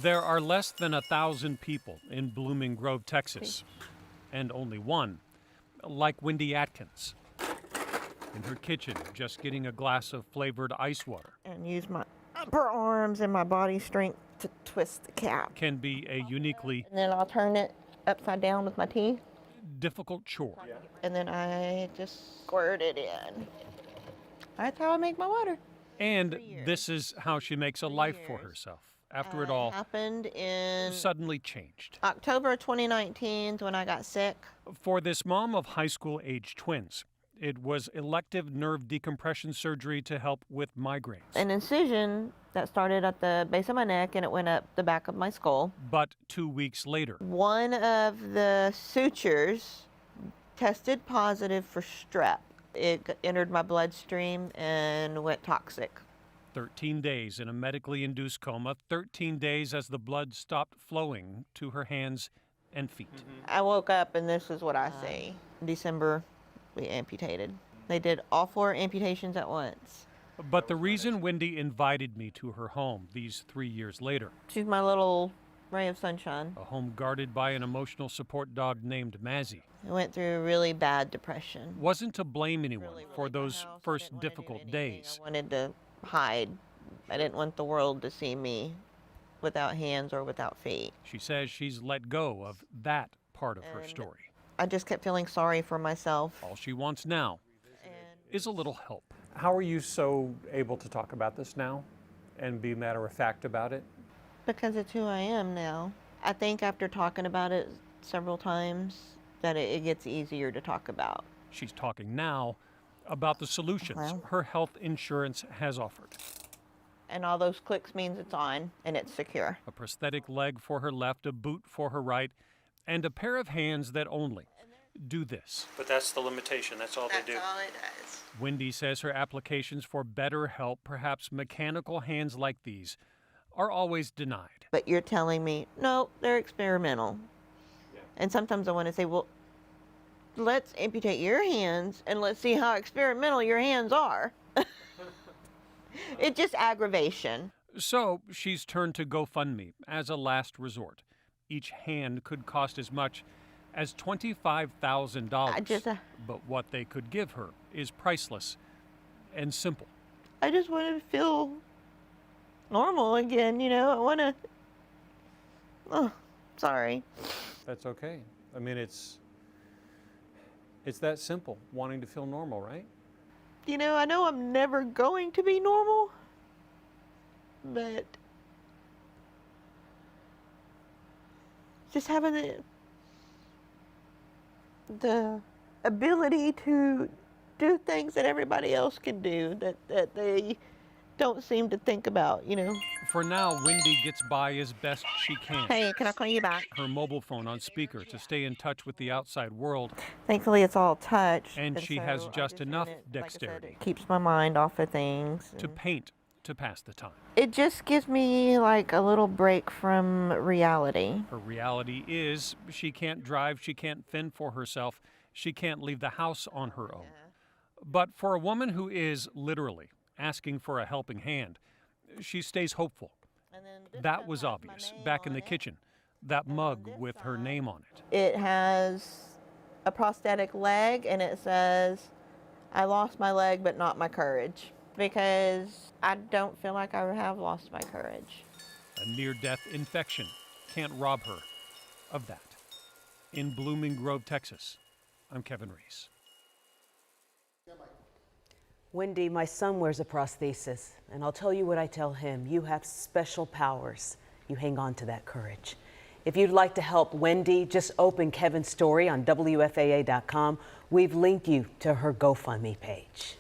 There are less than 1,000 people in Blooming Grove, Texas, and only one, like Wyndi Adkins, in her kitchen, just getting a glass of flavored ice water. And use my upper arms and my body strength to twist the cap. Can be a uniquely And then I'll turn it upside down with my teeth. difficult chore. And then I just squirt it in. That's how I make my water. And this is how she makes a life for herself. After it all happened in suddenly changed. October 2019 when I got sick. For this mom of high school-age twins, it was elective nerve decompression surgery to help with migraines. An incision that started at the base of my neck and it went up the back of my skull. But 2 weeks later, one of the sutures tested positive for strep. It entered my bloodstream and went toxic. 13 days in a medically induced coma, 13 days as the blood stopped flowing to her hands and feet. I woke up and this is what I see. In December, we amputated. They did all 4 amputations at once. But the reason Wyndi invited me to her home these 3 years later, She's my little ray of sunshine. a home guarded by an emotional support dog named Mazzy, I went through a really bad depression. wasn't to blame anyone for those first difficult days. I wanted to hide. I didn't want the world to see me without hands or without feet. She says she's let go of that part of her story. I just kept feeling sorry for myself. All she wants now is a little help. How are you so able to talk about this now and be matter of fact about it? Because it's who I am now. I think after talking about it several times that it gets easier to talk about. She's talking now about the solutions her health insurance has offered. And all those clicks means it's on and it's secure. A prosthetic leg for her left, a boot for her right, and a pair of hands that only do this. But that's the limitation. That's all they do. That's all it does. Wyndi says her applications for better help, perhaps mechanical hands like these, are always denied. But you're telling me, no, they're experimental. Yeah. And sometimes I want to say, well, let's amputate your hands and let's see how experimental your hands are. It's just aggravation. So she's turned to GoFundMe as a last resort. Each hand could cost as much as $25,000. But what they could give her is priceless and simple. I just want to feel normal again, you know. I want to... Oh, sorry. That's okay. I mean, it's that simple, wanting to feel normal, right? You know I'm never going to be normal, but just having the ability to do things that everybody else can do that they don't seem to think about, you know. For now, Wyndi gets by as best she can. Hey, can I call you back? Her mobile phone on speaker to stay in touch with the outside world. Thankfully, it's all touch. And she has so just enough like dexterity it keeps my mind off of things. to paint to pass the time. It just gives me like a little break from reality. Her reality is she can't drive, she can't fend for herself, she can't leave the house on her own. But for a woman who is literally asking for a helping hand, she stays hopeful. That was obvious back in the kitchen, that mug with her name on it. It has a prosthetic leg and it says, I lost my leg but not my courage, because I don't feel like I have lost my courage. A near-death infection can't rob her of that. In Blooming Grove, Texas, I'm Kevin Reese. Wyndi, my son wears a prosthesis, and I'll tell you what I tell him. You have special powers. You hang on to that courage. If you'd like to help Wyndi, just open Kevin's story on WFAA.com. We've linked you to her GoFundMe page.